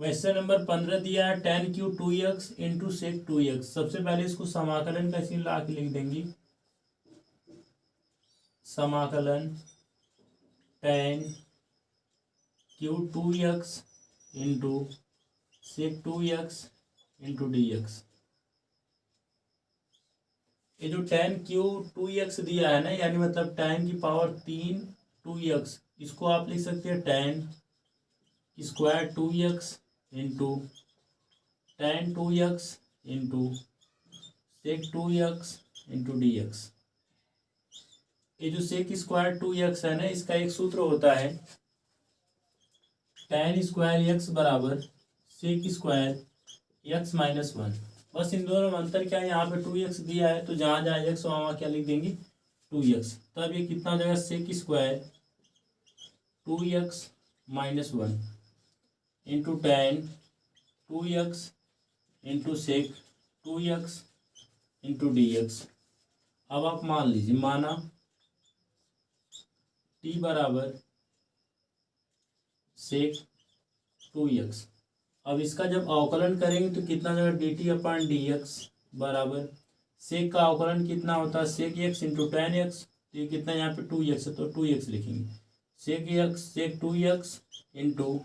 Question number 15 दिया है ten cube 2x into sec 2x। सबसे पहले इसको समाकलन का चिन्ह ला के लिख देंगे। समाकलन tan cube 2x into sec 2x into D X. ये जो टेन क्यू 2x दिया है ना, यानी मतलब टेन की पावर 3 2x, इसको आप लिख सकते हैं tan square 2x into tan 2x into sec 2x into D X. ये जो सेक स्क्वायर 2x है ना, इसका एक सूत्र होता है टेन स्क्वायर एक्स बराबर sec square X minus one. बस इन दोनों में अंतर क्या है, यहाँ पे 2x दिया है तो जहाँ जहाँ x वहाँ क्या लिख देंगे 2x। तब ये कितना हो जाएगा sec square 2x minus one into tan 2x into sec 2x into D x. अब आप मान लीजिए, माना t बराबर सेक 2x। अब इसका जब अवकलन करेंगे तो कितना जाएगा D T upon D X बराबर सेक का अवकलन कितना होता है sec x into tan X. तो ये कितना यहाँ पे 2x है तो 2x लिखेंगे। सेक 2x इंटू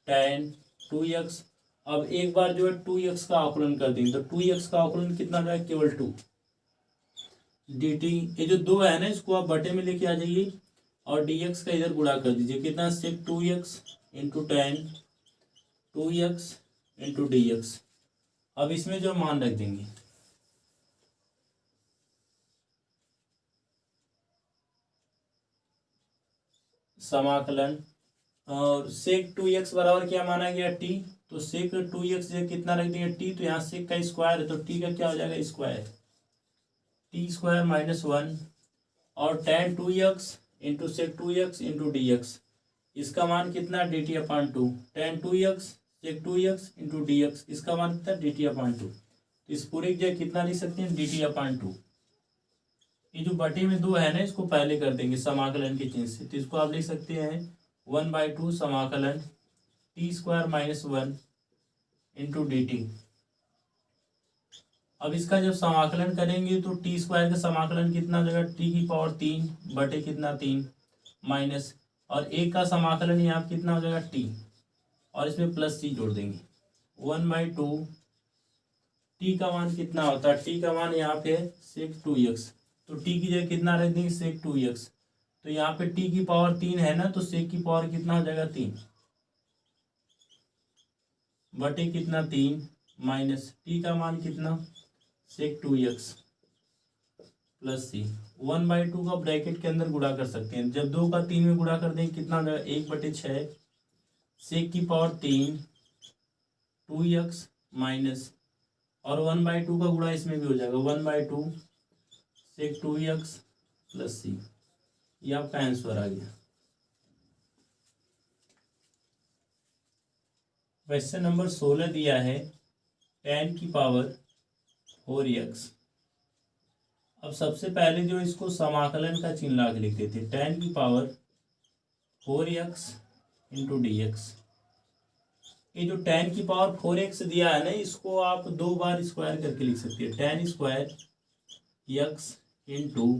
टेन 2x। अब एक बार जो है 2x का अवकलन कर देंगे तो 2x का अवकलन कितना जाएगा केवल 2 dt। ये जो 2 है ना, इसको आप बटे में लेके आ जाइए और dx का इधर गुणा कर दीजिए। कितना सेक 2x into tan 2x into D x. अब इसमें जो मान रख देंगे समाकलन, और सेक 2x बराबर क्या माना गया t, तो सेक 2x जो कितना रख देंगे t, तो यहाँ सेक का स्क्वायर है तो t का क्या हो जाएगा square t square minus one, और tan 2x into sec 2x into D x. इसका मान कितना d T upon two, tan 2x sec 2x into D x, इसका मान कितना डी टी अपॉन टू। तो इस पूरे की जगह कितना लिख सकते हैं डी टी अपॉन टू। ये जो बटे में 2 है ना, इसको पहले कर देंगे समाकलन के चिन्ह से। तो इसको आप लिख सकते हैं 1/2 समाकलन T square minus one into D T. अब इसका जब समाकलन करेंगे तो टी स्क्वायर का समाकलन कितना हो जाएगा टी की पावर 3 बटे कितना 3 माइनस, और एक का समाकलन यहाँ पे कितना हो जाएगा टी, और इसमें प्लस सी जोड़ देंगे 1/2। टी का मान कितना होता है, टी का मान यहाँ पे सेक 2x, तो टी की जगह कितना रख देंगे सेक 2x। तो यहाँ पे टी की पावर 3 है ना, तो सेक की पावर कितना हो जाएगा 3 बटे कितना 3 माइनस टी का मान कितना सेक 2x प्लस सी 1/2 का ब्रैकेट के अंदर गुणा कर सकते हैं। जब 2 का 3 में गुणा कर देंगे कितना हो जाएगा 1/6 सेक की पावर 3 2x माइनस, और 1/2 का गुणा इसमें भी हो जाएगा 1/2 सेक 2x प्लस सी। ये आपका आंसर आ गया। क्वेश्चन नंबर 16 दिया है टेन की पावर 4x। अब सबसे पहले जो इसको समाकलन का चिन्ह ला के लिख देते हैं टेन की power 4x into D X. ये जो टेन की पावर 4x दिया है ना, इसको आप 2 बार स्क्वायर करके लिख सकते हैं tan square x into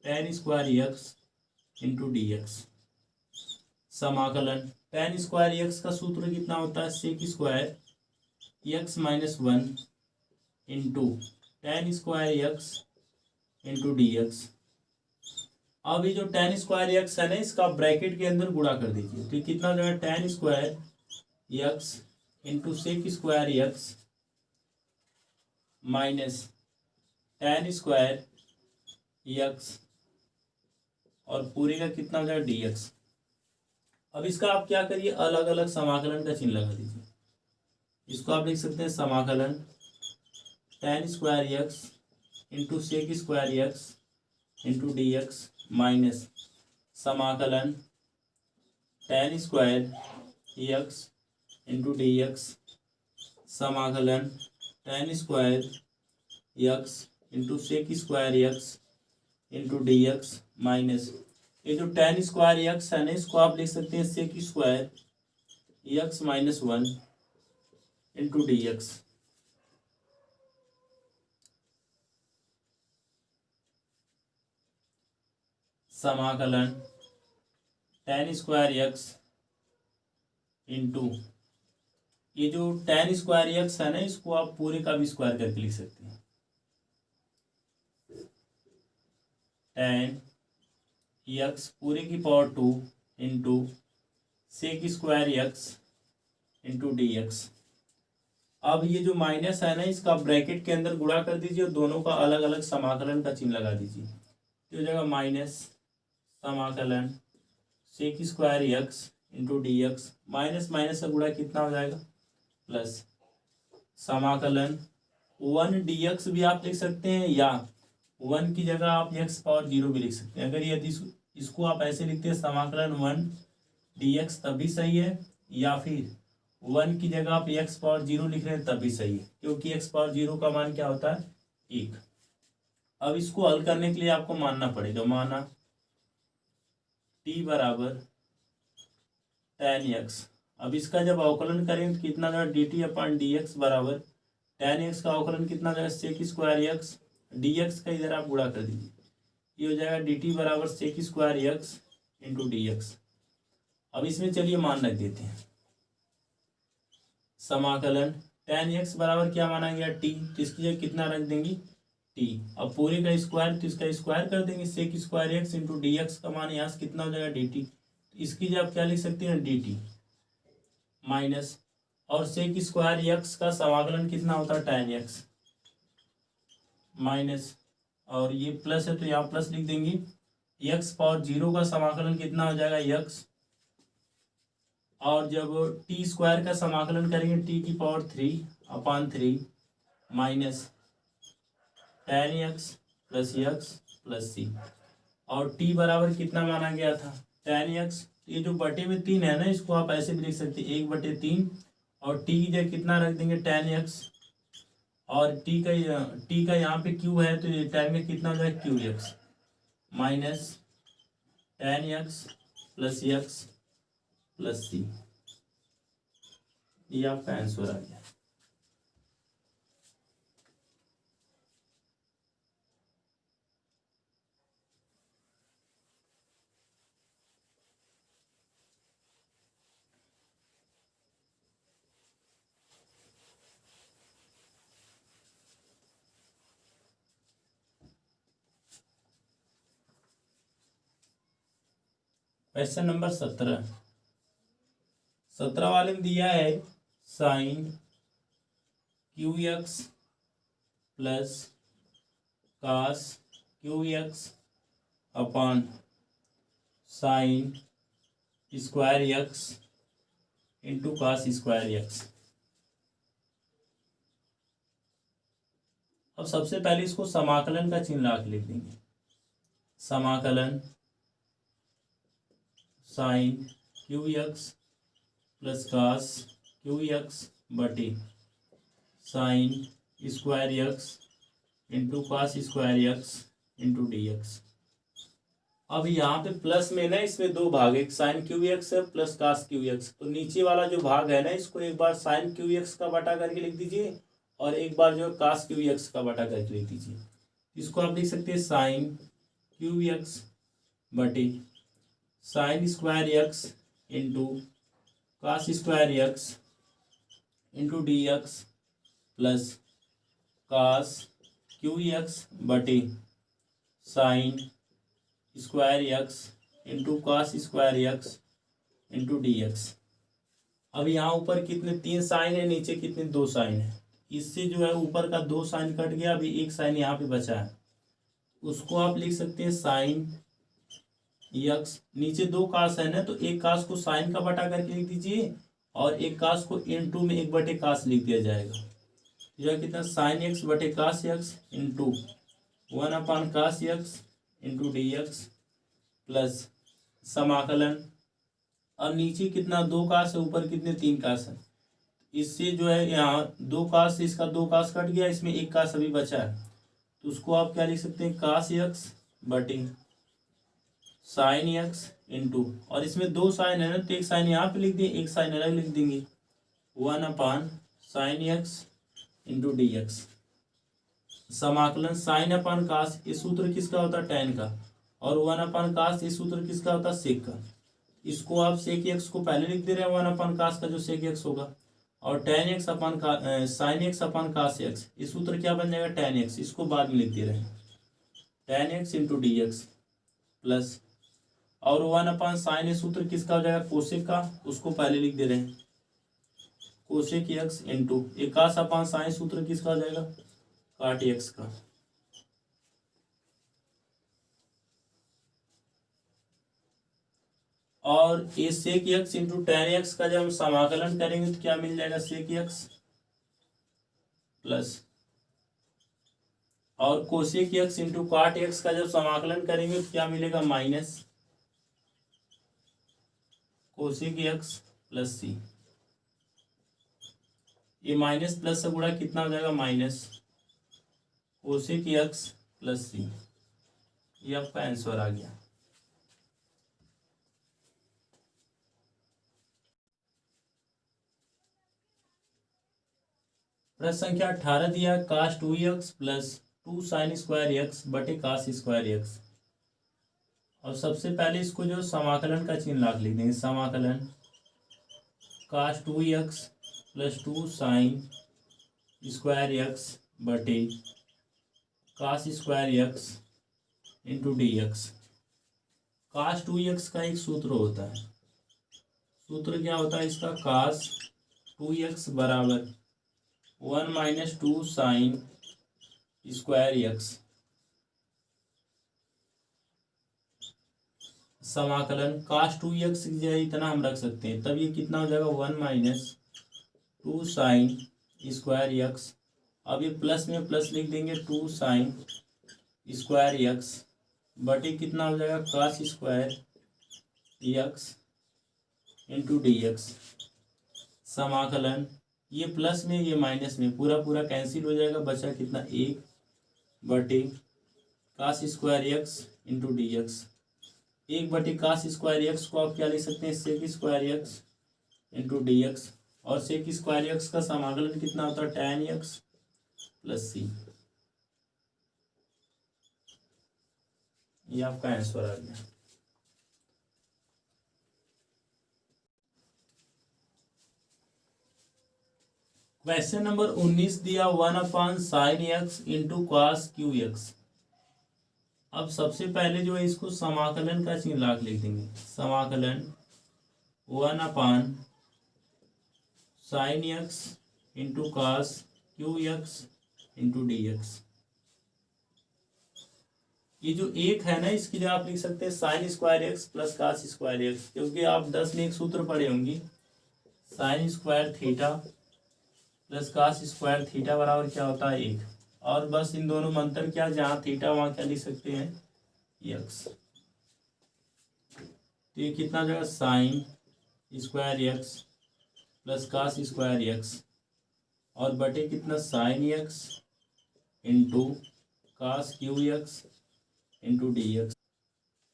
tan square x into D x. समाकलन टेन स्क्वायर x का सूत्र कितना होता है sec square x minus one into tan square x into D x. अब ये जो टेन स्क्वायर x है ना, इसका ब्रैकेट के अंदर गुणा कर दीजिए। तो कितना हो जाएगा tan square x into sec square x minus tan square x, और पूरे का कितना हो जाएगा डी एक्स। अब इसका आप क्या करिए अलग अलग समाकलन का चिन्ह लगा दीजिए। इसको आप लिख सकते हैं समाकलन tan square x into sec square x into D x minus समाकलन tan square x into D x समाकलन tan square x into sec square x into D x minus, ये जो टेन स्क्वायर x है ना, इसको आप लिख सकते हैं sec square x minus one into D x. समाकलन tan स्क्वायर एक्स इंटू, ये जो tan स्क्वायर एक्स है ना, इसको आप पूरे का भी स्क्वायर करके लिख सकते हैं। tan एक्स पूरे की power 2 into sec square x into D x. अब ये जो माइनस है ना, इसका ब्रैकेट के अंदर गुणा कर दीजिए और दोनों का अलग अलग समाकलन का चिन्ह लगा दीजिए। तो हो जाएगा माइनस समाकलन sec square x into D x, minus minus का गुणा कितना हो जाएगा प्लस, समाकलन 1 डी एक्स भी आप लिख सकते हैं, या 1 की जगह आप एक्स पावर 0 भी लिख सकते हैं। अगर यदि इसको आप ऐसे लिखते हैं समाकलन 1 डी एक्स तब भी सही है, या फिर 1 की जगह आप एक्स पावर 0 लिख रहे हैं तब भी सही है, क्योंकि एक्स पावर 0 का मान क्या होता है 1। अब इसको हल करने के लिए आपको मानना पड़ेगा, माना टी बराबर tan एक्स। अब इसका जब अवकलन करेंगे तो कितना जाएगा D T upon D X बराबर tan एक्स का अवकलन कितना जाएगा sec square X, D x का इधर आप गुणा कर दीजिए, ये हो जाएगा डी टी बराबर sec square x into D x. अब इसमें चलिए मान रख देते हैं, समाकलन tan एक्स बराबर क्या माना गया टी, तो इसकी जगह कितना रख देंगे टी। अब पूरे का स्क्वायर तो इसका स्क्वायर कर देंगे, sec square x into D x का मान यहाँ से कितना हो जाएगा डी टी। इसकी जगह आप क्या लिख सकते हैं डी टी माइनस, और सेक स्क्वायर एक्स का समाकलन कितना होता है tan एक्स माइनस, और ये प्लस है तो यहाँ प्लस लिख देंगे, एक्स पावर 0 का समाकलन कितना हो जाएगा एक्स, और जब टी स्क्वायर का समाकलन करेंगे टी की power 3 upon 3 minus tan x plus C, और टी बराबर कितना माना गया था tan एक्स, ये जो बटे में 3 है ना, इसको आप ऐसे भी लिख सकते हैं 1/3, और टी की जगह कितना रख देंगे tan एक्स, और टी का यहाँ पे क्यू है तो ये tan में कितना हो जाएगा cube x minus tan x plus C. ये आपका आंसर आ गया। क्वेश्चन नंबर 17 वाले में दिया है sine cube x plus cos Q X upon sine square x into cos square X. अब सबसे पहले इसको समाकलन का चिन्ह ला के लिख देंगे, समाकलन sine cube x plus cos Q x बटे sine square x into cos square x into D x. अब यहाँ पे प्लस में ना, इसमें दो भाग, एक साइन क्यू एक्स है प्लस कास क्यू एक्स, तो नीचे वाला जो भाग है ना, इसको एक बार साइन क्यू एक्स का बटा करके लिख दीजिए, और एक बार जो कास क्यू एक्स का बटा करके लिख दीजिए। इसको आप लिख सकते हैं साइन क्यू एक्स बटे sine square x into cos square x into D x plus cos Q x बटे sine square x into cos square x into D x. अब यहाँ ऊपर कितने 3 साइन है, नीचे कितने 2 साइन है, इससे जो है ऊपर का 2 साइन कट गया, अभी 1 साइन यहाँ पे बचा है, उसको आप लिख सकते हैं साइन एक्स। नीचे 2 कास है ना, तो एक कास को साइन का बटा करके लिख दीजिए, और एक कास को इंटू में 1 कास लिख दिया जाएगा। यह कितना साइन एक्स बटे cos x into 1 upon cos x into D x plus समाकलन, और नीचे कितना 2 कास है, ऊपर कितने 3 कास है, इससे जो है यहाँ 2 कास से इसका 2 कास कट गया, इसमें 1 कास अभी बचा है, तो उसको आप क्या लिख सकते हैं कास एक्स बटे साइन एक्स इंटू, और इसमें 2 साइन है ना, तो एक साइन यहाँ पे लिख दिए, एक साइन अलग लिख देंगे, 1 upon sine x into D x. समाकलन साइन अपन कास, ये सूत्र किसका होता है, टेन का, और वन अपन कास, ये सूत्र किसका होता है, सेक का। इसको आप सेक एक्स को पहले लिख दे रहे हैं, वन अपन कास का जो सेक एक्स होगा, और टेन एक्स अपन का साइन एक्स अपन कास एक्स, ये सूत्र क्या बन जाएगा, टेन एक्स, इसको बाद में लिख दे रहे हैं, ten x into D x plus, और वन अपन साइन ए सूत्र किसका हो जाएगा, कोसेक का, उसको पहले लिख दे रहे हैं, कोसेक एक्स इंटू एकास अपन साइन सूत्र किसका हो जाएगा, काट एक्स का। और ये sec x into tan x का जब हम समाकलन करेंगे तो क्या मिल जाएगा, सेक एक्स प्लस, और cosec x into cot x का जब समाकलन करेंगे तो क्या मिलेगा, minus cosec x plus C. ये माइनस प्लस से गुणा कितना हो जाएगा, minus cosec x plus C. ये आपका आंसर आ गया। प्रश्न संख्या 18 दिया, cos 2x plus 2 sine square x बटे कास स्क्वायर एक्स। और सबसे पहले इसको जो समाकलन का चिन्ह लिख देंगे, समाकलन cos 2x plus 2 sine square x बटे cos square x into D x. Cos 2x का एक सूत्र होता है, सूत्र क्या होता है इसका, कास 2x बराबर 1 माइनस 2 साइन स्क्वायर एक्स, समाकलन कास 2x इतना हम रख सकते हैं, तब ये कितना हो जाएगा, 1 माइनस 2 साइन स्क्वायर एक्स। अब ये प्लस में प्लस लिख देंगे, 2 साइन स्क्वायर एक्स बटे कितना हो जाएगा, cos square x into D x. समाकलन ये प्लस में ये माइनस में पूरा पूरा कैंसिल हो जाएगा, बचा कितना, 1 बटे cos square x into D x. 1 बटे कास स्क्वायर एक्स को आप क्या लिख सकते हैं, sec square x into D x, और सेक स्क्वायर एक्स का समाकलन कितना होता है, tan एक्स प्लस सी। ये आपका आंसर आ गया। क्वेश्चन नंबर 19 दिया, 1 upon sine x into cos Q x. अब सबसे पहले जो है इसको समाकलन का चिन्ह लिख देंगे, समाकलन 1 upon sine x into cos Q x into D X. ये जो एक है ना, इसकी जगह आप लिख सकते हैं sine square x plus cos square x, क्योंकि आप 10 में एक सूत्र पढ़े होंगे, sine square theta plus cos square theta बराबर क्या होता है, 1। और बस इन दोनों में अंतर क्या, जहाँ थीटा वहाँ क्या लिख सकते हैं, एक्स। तो ये कितना जगह, sine square x plus cos square x, और बटे कितना, sine x into cos Q x into D x.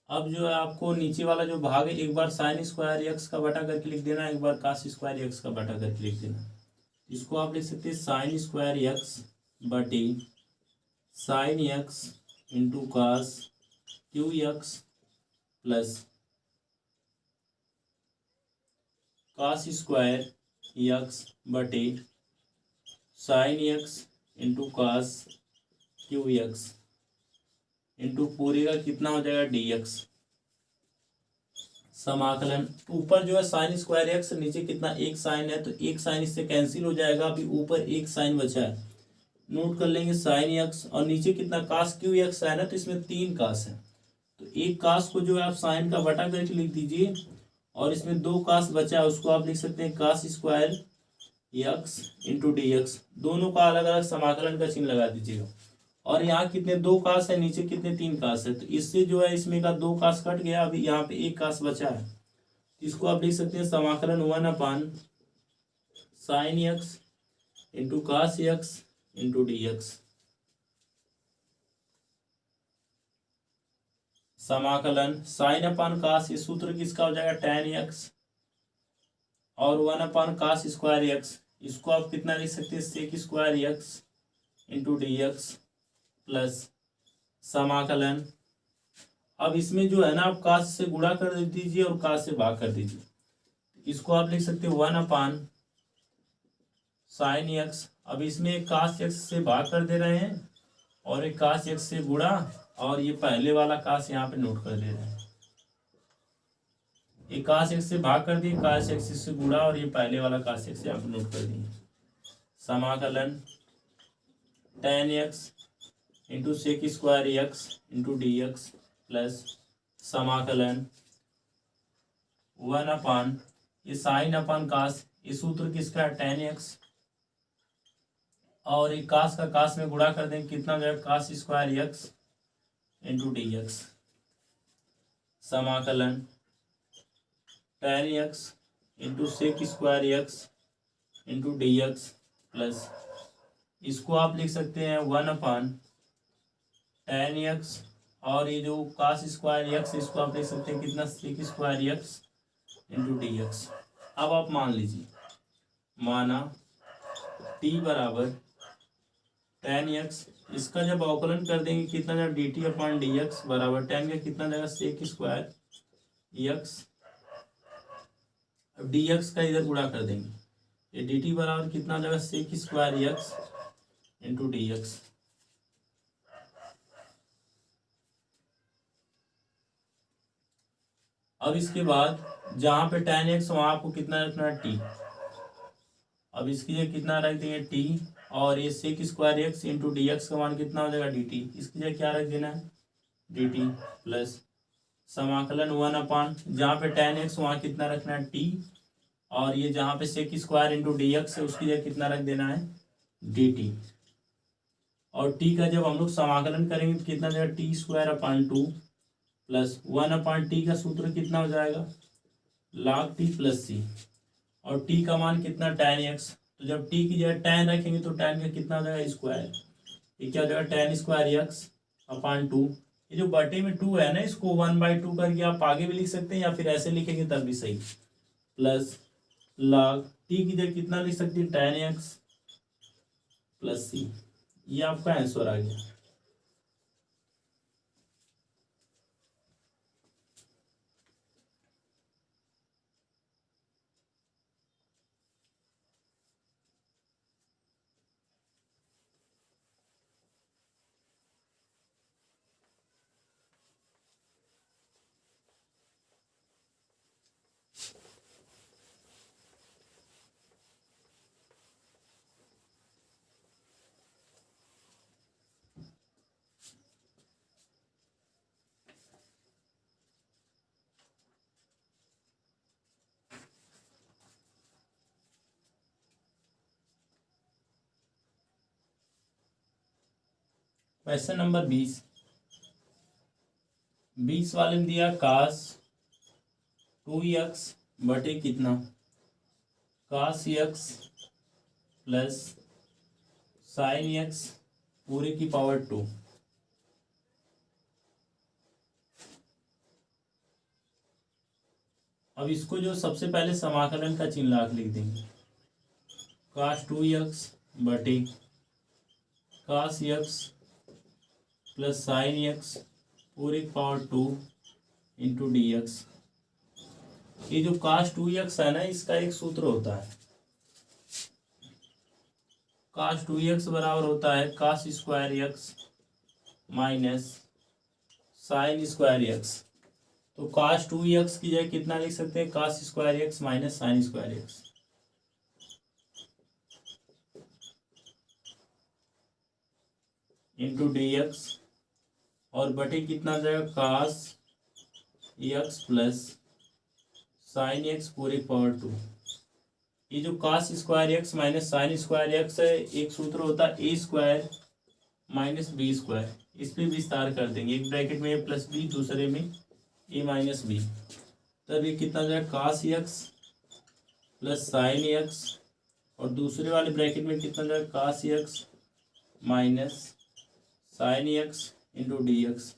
अब जो है आपको नीचे वाला जो भाग है, एक बार साइन स्क्वायर एक्स का बटा करके लिख देना, एक बार कास स्क्वायर एक्स का बटा करके लिख देना। इसको आप लिख सकते हैं साइन स्क्वायर एक्स बटे sine x into cos Q x plus cos square x बटे sine x into cos Q x into पूरे का कितना हो जाएगा, डी एक्स। समाकलन ऊपर जो है साइन स्क्वायर एक्स, नीचे कितना, एक साइन है, तो एक साइन इससे कैंसिल हो जाएगा, अभी ऊपर एक साइन बचा है, नोट कर लेंगे साइन एक्स, और नीचे कितना, कास क्यू एक्स है ना, तो इसमें 3 कास है, तो एक कास को जो है आप साइन का बटा करके लिख दीजिए, और इसमें 2 कास बचा है, उसको आप लिख सकते हैं cos square x into D x. दोनों का अलग अलग समाकलन का चिन्ह लगा दीजिएगा। और यहाँ कितने, 2 कास है, नीचे कितने, 3 कास है, तो इससे जो है इसमें का 2 कास कट गया, अभी यहाँ पे 1 कास बचा है, इसको आप लिख सकते हैं समाकलन 1 upon sine x into cos x into D x. समाकलन साइन अपान कास, ये सूत्र किसका हो जाएगा, tan एक्स, और 1 अपान कास स्क्वायर एक्स, इसको आप कितना लिख सकते हैं, sec square x into D x plus समाकलन। अब इसमें जो है ना, आप काश से गुणा कर दीजिए और काश से भाग कर दीजिए। इसको आप लिख सकते हैं 1 साइन एक्स। अब इसमें एक काश एक्स से भाग कर दे रहे हैं और एक काश एक्स से गुणा, और ये पहले वाला काश यहाँ पे नोट कर दे रहे हैं। एक काश एक्स से भाग कर दिए, काश एक्स से गुणा, और ये पहले वाला काश एक्स यहाँ पे नोट कर दिए। समाकलन tan x into sec square x into D x plus समाकलन 1 ये साइन अपन काश, इस सूत्र किसका है, tan x, और एक काश का काश में गुणा कर देंगे, कितना हो जाएगा, cos square x into D x समाकलन tan x into sec square x into D x plus, इसको आप लिख सकते हैं 1 tan x, और ये जो काश स्क्वायर एक्स इसको आप लिख सकते हैं कितना, sec square x into D x. अब आप मान लीजिए, माना t बराबर tan x, इसका जब अवकलन कर देंगे कितना जाएगा, D T upon D X बराबर tan का कितना जाएगा, सेक स्क्वायर एक्स, अब डी एक्स का इधर गुणा कर देंगे, ये डी टी बराबर कितना जाएगा, sec square x into D x. अब इसके बाद जहाँ पे tan x वहाँ आपको कितना रखना है, t। अब इसकी जगह कितना रख देंगे, t, और ये sec square x into D x का मान कितना हो जाएगा, डी टी। इसकी जगह क्या रख देना है, डी टी प्लस समाकलन 1 जहाँ पे tan x वहाँ कितना रखना है, t, और ये जहाँ पे sec square into D x है उसकी जगह कितना रख देना है, डी टी। और t का जब हम लोग समाकलन करेंगे तो कितना जाएगा, T square upon 2 plus 1/t का सूत्र कितना हो जाएगा, log t प्लस सी, और t का मान कितना, tan x, तो जब t की जगह tan रखेंगे तो tan का कितना हो जाएगा, स्क्वायर, ये क्या हो जाएगा, tan स्क्वायर x अपॉन 2। ये जो बटे में 2 है ना, इसको 1/2 करके आप आगे भी लिख सकते हैं या फिर ऐसे लिखेंगे तब भी सही, प्लस log t की जगह कितना लिख सकते हैं, tan x प्लस सी। ये आपका आंसर आ गया। क्वेश्चन नंबर 20 वाले में दिया काश 2x बटे कितना, काश x प्लस साइन x पूरे की पावर 2। अब इसको जो सबसे पहले समाकलन का चिन्ह लिख देंगे, काश 2x बटे काश x प्लस साइन एक्स पूरे पावर 2 इंटू डी एक्स। ये जो काश 2x है ना, इसका एक सूत्र होता है, काश 2x बराबर होता है काश square X minus sign square x. तो काश 2x की जगह कितना लिख सकते हैं, काश square X minus sign square x into D x, और बटे कितना जाएगा, काश एक्स प्लस साइन एक्स पूरे पावर 2। ये जो काश square X minus sign square x है, एक सूत्र होता है ए स्क्वायर माइनस बी स्क्वायर। इस पर विस्तार कर देंगे, एक ब्रैकेट में ए प्लस बी, दूसरे में ए माइनस बी, तब ये कितना जाएगा, काश एक्स प्लस साइन एक्स, और दूसरे वाले ब्रैकेट में कितना जाएगा, काश x minus sine x into D x,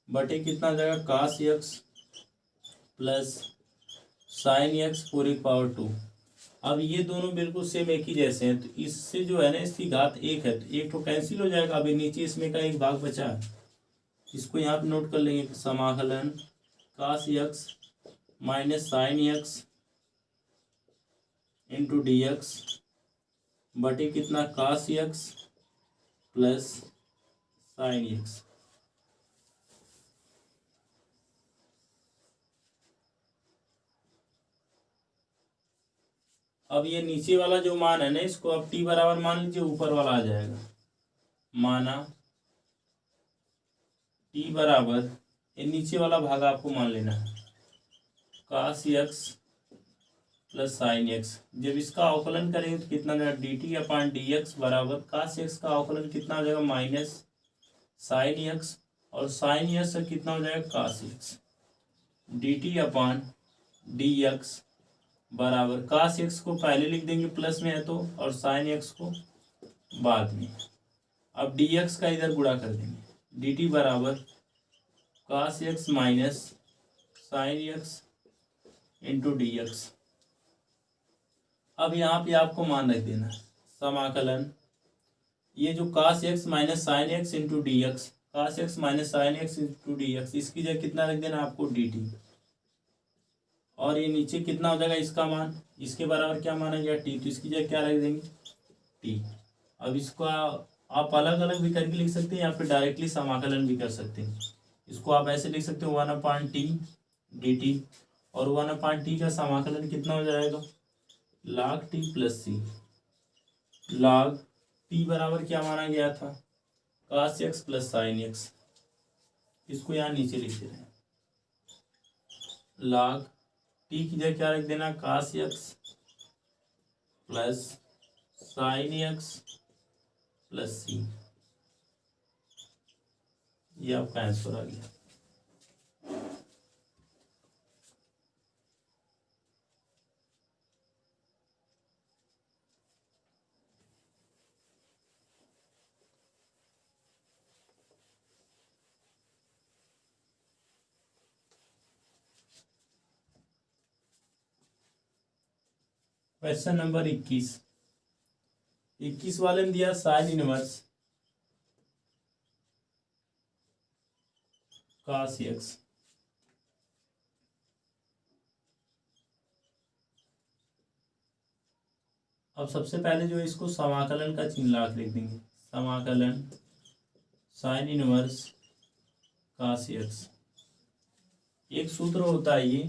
बटे कितना जाएगा, काश एक्स प्लस साइन एक्स पूरी पावर 2। अब ये दोनों बिल्कुल सेम एक ही जैसे हैं, तो इससे जो है ना इसकी घात एक है, तो एक तो कैंसिल हो जाएगा। अभी नीचे इसमें का एक भाग बचा है, इसको यहाँ पे नोट कर लेंगे। समाकलन cos x minus sine x into D x बटे कितना cos x plus sine x. अब ये नीचे वाला जो मान है ना, इसको अब टी बराबर मान लीजिए, ऊपर वाला आ जाएगा। माना टी बराबर, ये नीचे वाला भाग आपको मान लेना है, कास एक्स प्लस साइन एक्स। जब इसका अवकलन करेंगे तो कितना जाएगा, D T upon D X बराबर कास एक्स का अवकलन कितना हो जाएगा, माइनस साइन एक्स, और साइन एक्स से कितना हो जाएगा, कास x. D T upon D X बराबर कास एक्स को पहले लिख देंगे प्लस में है तो, और साइन एक्स को बाद में। अब डी एक्स का इधर गुणा कर देंगे, डी टी बराबर cos x minus sine x into D x. अब यहाँ पे आपको मान रख देना समाकलन, ये जो cos x minus sine x into D x, cos x minus sine x into D x, इसकी जगह कितना रख देना आपको, डी टी। और ये नीचे कितना हो जाएगा इसका मान, इसके बराबर क्या माना गया, टी, तो इसकी जगह क्या रख देंगे, टी। अब इसको आप अलग अलग भी करके लिख सकते हैं या फिर डायरेक्टली समाकलन भी कर सकते हैं। इसको आप ऐसे लिख सकते हो 1/t डी टी, और 1/t का समाकलन कितना हो जाएगा, log t प्लस सी। log t बराबर क्या माना गया था, कास एक्स प्लस साइन एक्स। इसको यहाँ नीचे लिख दे रहे हैं, log t की जगह क्या रख देना, cos x plus sine x plus C. ये आपका आंसर आ गया। क्वेश्चन नंबर 21 वाले में दिया साइन इनवर्स कास एक्स। अब सबसे पहले जो इसको समाकलन का चिन्ह ला के लिख देंगे, समाकलन साइन इनवर्स कास एक्स। एक सूत्र होता है ये,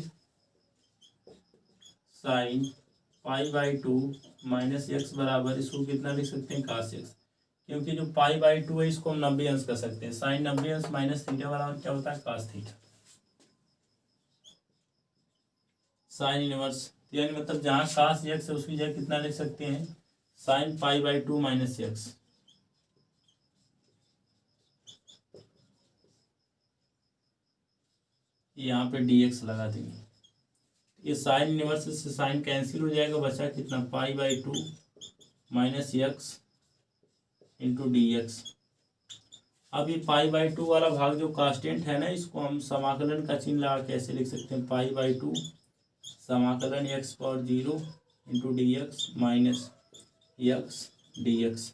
साइन π/2 माइनस एक्स बराबर, इसको कितना लिख सकते हैं, कास एक्स। क्योंकि जो π/2 है इसको हम 90 अंश कर सकते हैं, साइन 90 अंश माइनस थीटा बराबर क्या होता है, कास थीटा। साइन इनवर्स यानी मतलब जहाँ कास एक्स है उसकी जगह कितना लिख सकते हैं, साइन π/2 माइनस एक्स। यहाँ पे dx लगा देंगे, ये साइन इनवर्स से साइन कैंसिल हो जाएगा, बचा कितना, π/2 minus x into D x. अब ये π/2 वाला भाग जो कांस्टेंट है ना, इसको हम समाकलन का चिन्ह लगा कैसे लिख सकते हैं, π/2 समाकलन x power 0 into D x minus x D x.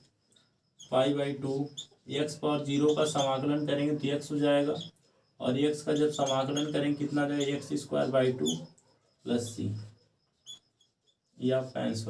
π/2 x power 0 का समाकलन करेंगे तो x हो जाएगा, और x का जब समाकलन करेंगे कितना जाएगा, x² बाई 2 प्लस सी। ये आपका आंसर।